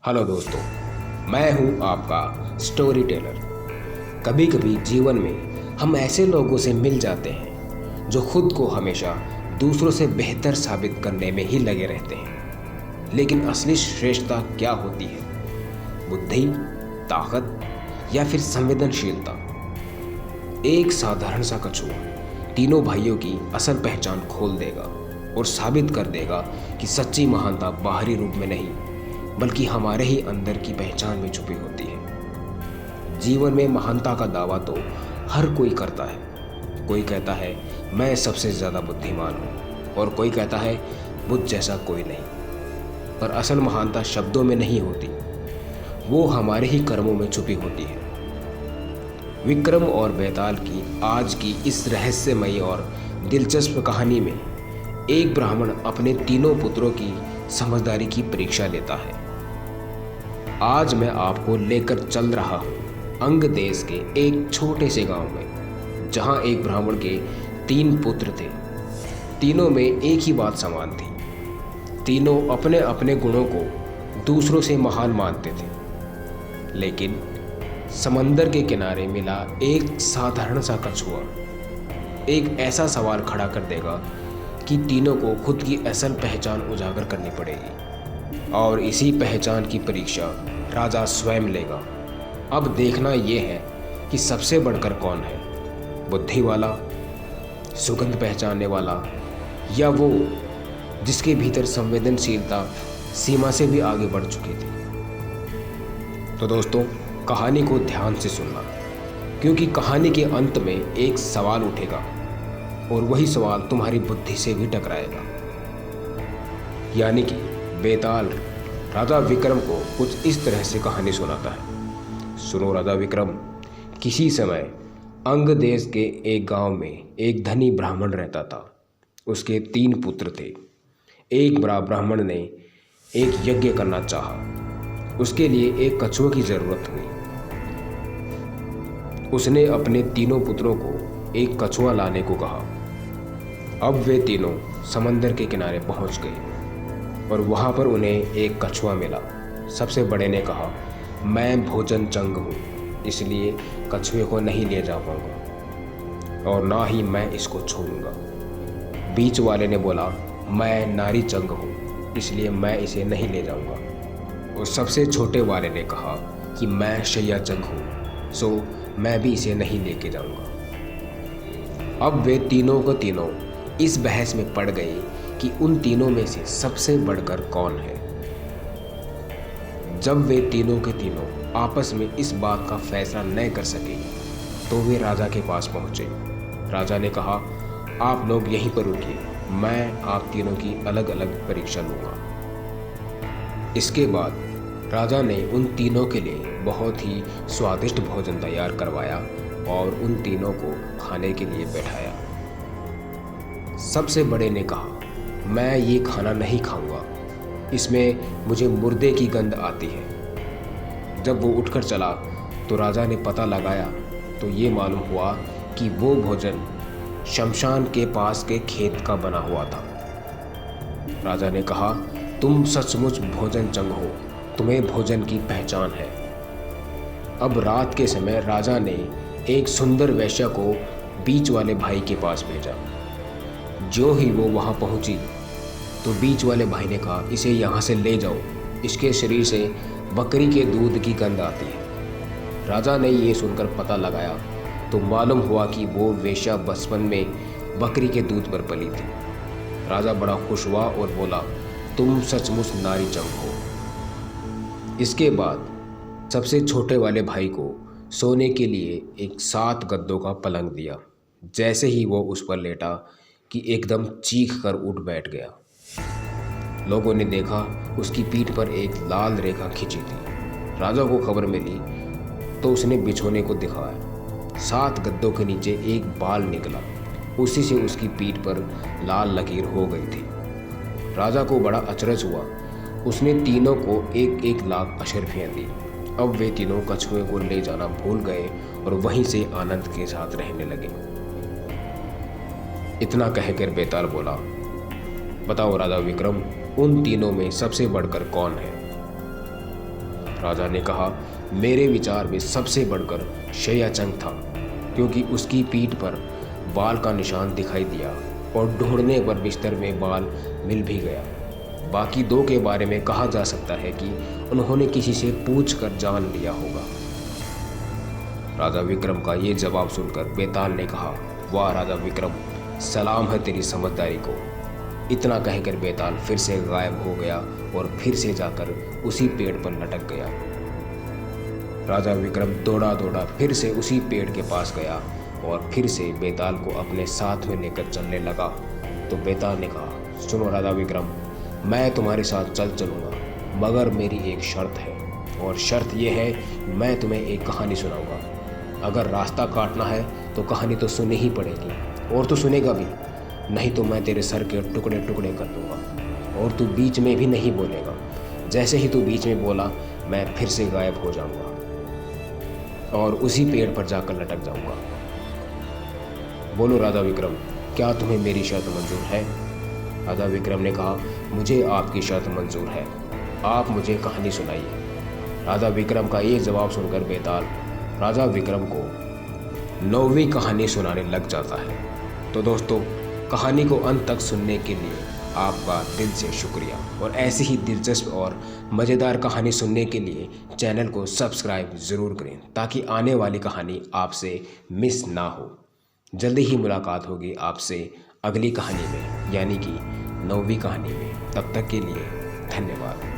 Hello दोस्तों, मैं हूं आपका स्टोरी टेलर। कभी कभी जीवन में हम ऐसे लोगों से मिल जाते हैं जो खुद को हमेशा दूसरों से बेहतर साबित करने में ही लगे रहते हैं। लेकिन असली श्रेष्ठता क्या होती है? बुद्धि, ताकत या फिर संवेदनशीलता? एक साधारण सा कछुआ तीनों भाइयों की असल पहचान खोल देगा और साबित कर देगा कि सच्ची महानता बाहरी रूप में नहीं बल्कि हमारे ही अंदर की पहचान में छुपी होती है। जीवन में महानता का दावा तो हर कोई करता है। कोई कहता है मैं सबसे ज़्यादा बुद्धिमान हूँ और कोई कहता है मुझ जैसा कोई नहीं। पर असल महानता शब्दों में नहीं होती, वो हमारे ही कर्मों में छुपी होती है। विक्रम और बेताल की आज की इस रहस्यमयी और दिलचस्प कहानी में एक ब्राह्मण अपने तीनों पुत्रों की समझदारी की परीक्षा लेता है। आज मैं आपको लेकर चल रहा हूँ अंग देश के एक छोटे से गांव में, जहाँ एक ब्राह्मण के 3 पुत्र थे। तीनों में एक ही बात समान थी। तीनों अपने अपने गुणों को दूसरों से महान मानते थे। लेकिन समंदर के किनारे मिला एक साधारण सा कछुआ एक ऐसा सवाल खड़ा कर देगा कि तीनों को खुद की असल पहचान उजागर करनी पड़ेगी, और इसी पहचान की परीक्षा राजा स्वयं लेगा। अब देखना यह है कि सबसे बढ़कर कौन है, बुद्धि वाला, सुगंध पहचानने वाला, या वो जिसके भीतर संवेदनशीलता सीमा से भी आगे बढ़ चुकी थी। तो दोस्तों, कहानी को ध्यान से सुनना, क्योंकि कहानी के अंत में एक सवाल उठेगा और वही सवाल तुम्हारी बुद्धि से भी टकराएगा। यानी कि बेताल राजा विक्रम को कुछ इस तरह से कहानी सुनाता है। सुनो राजा विक्रम, किसी समय अंग देश के एक गांव में एक धनी ब्राह्मण रहता था। उसके 3 पुत्र थे। एक बड़ा ब्राह्मण ने एक यज्ञ करना चाहा। उसके लिए एक कछुए की जरूरत हुई। उसने अपने तीनों पुत्रों को एक कछुआ लाने को कहा। अब वे तीनों समंदर के किनारे पहुंच गए और वहां पर उन्हें एक कछुआ मिला। सबसे बड़े ने कहा, मैं भोजन चंग हूँ, इसलिए कछुए को नहीं ले जा पाऊंगा और ना ही मैं इसको छूऊंगा। बीच वाले ने बोला, मैं नारी चंग हूँ, इसलिए मैं इसे नहीं ले जाऊंगा। और सबसे छोटे वाले ने कहा कि मैं शैया चंग हूँ, सो मैं भी इसे नहीं लेके जाऊंगा। अब वे तीनों को तीनों इस बहस में पड़ गए कि उन तीनों में से सबसे बढ़कर कौन है। जब वे तीनों के तीनों आपस में इस बात का फैसला न कर सके तो वे राजा के पास पहुंचे। राजा ने कहा, आप लोग यहीं पर रुकिए, मैं आप तीनों की अलग अलग परीक्षा लूंगा। इसके बाद राजा ने उन तीनों के लिए बहुत ही स्वादिष्ट भोजन तैयार करवाया और उन तीनों को खाने के लिए बैठाया। सबसे बड़े ने कहा, मैं ये खाना नहीं खाऊंगा, इसमें मुझे मुर्दे की गंध आती है। जब वो उठकर चला तो राजा ने पता लगाया तो ये मालूम हुआ कि वो भोजन शमशान के पास के खेत का बना हुआ था। राजा ने कहा, तुम सचमुच भोजन चंग हो, तुम्हें भोजन की पहचान है। अब रात के समय राजा ने एक सुंदर वेश्या को बीच वाले भाई के पास भेजा। जो ही वो वहाँ पहुँची तो बीच वाले भाई ने कहा, इसे यहाँ से ले जाओ, इसके शरीर से बकरी के दूध की गंध आती है। राजा ने ये सुनकर पता लगाया तो मालूम हुआ कि वो वेश्या बचपन में बकरी के दूध पर पली थी। राजा बड़ा खुश हुआ और बोला, तुम सचमुच नारी चंग हो। इसके बाद सबसे छोटे वाले भाई को सोने के लिए एक 7 गद्दों का पलंग दिया। जैसे ही वो उस पर लेटा कि एकदम चीख कर उठ बैठ गया। लोगों ने देखा उसकी पीठ पर एक लाल रेखा खिंची थी। राजा को खबर मिली तो उसने बिछोने को दिखाया। 7 गद्दों के नीचे एक बाल निकला, उसी से उसकी पीठ पर लाल लकीर हो गई थी। राजा को बड़ा अचरज हुआ। उसने तीनों को 1-1 लाख अशर्फियाँ दी। अब वे तीनों कछुए को ले जाना भूल गए और वहीं से आनंद के साथ रहने लगे। इतना कहकर बेताल बोला, बताओ राजा विक्रम, उन तीनों में सबसे बढ़कर कौन है? राजा ने कहा, मेरे विचार में सबसे बढ़कर शेयाचंग था, क्योंकि उसकी पीठ पर बाल का निशान दिखाई दिया और ढूंढने पर बिस्तर में बाल मिल भी गया। बाकी दो के बारे में कहा जा सकता है कि उन्होंने किसी से पूछकर जान लिया होगा। राजा विक्रम का ये जवाब सुनकर बेताल ने कहा, वाह राजा विक्रम, सलाम है तेरी समझदारी को। इतना कहकर बेताल फिर से गायब हो गया और फिर से जाकर उसी पेड़ पर लटक गया। राजा विक्रम दौड़ा दौड़ा फिर से उसी पेड़ के पास गया और फिर से बेताल को अपने साथ में लेकर चलने लगा। तो बेताल ने कहा, सुनो राजा विक्रम, मैं तुम्हारे साथ चलूँगा, मगर मेरी एक शर्त है, और शर्त यह है, मैं तुम्हें एक कहानी सुनाऊंगा। अगर रास्ता काटना है तो कहानी तो सुननी ही पड़ेगी, और तू सुनेगा भी, नहीं तो मैं तेरे सर के टुकड़े टुकड़े कर दूंगा और तू बीच में भी नहीं बोलेगा। जैसे ही तू बीच में बोला, मैं फिर से गायब हो जाऊंगा और उसी पेड़ पर जाकर लटक जाऊंगा। बोलो राजा विक्रम, क्या तुम्हें मेरी शर्त मंजूर है? राजा विक्रम ने कहा, मुझे आपकी शर्त मंजूर है, आप मुझे कहानी सुनाइए। राजा विक्रम का ये जवाब सुनकर बेताल राजा विक्रम को 9वीं कहानी सुनाने लग जाता है। तो दोस्तों, कहानी को अंत तक सुनने के लिए आपका दिल से शुक्रिया, और ऐसी ही दिलचस्प और मज़ेदार कहानी सुनने के लिए चैनल को सब्सक्राइब ज़रूर करें, ताकि आने वाली कहानी आपसे मिस ना हो। जल्दी ही मुलाकात होगी आपसे अगली कहानी में, यानी कि 9वीं कहानी में। तब तक के लिए धन्यवाद।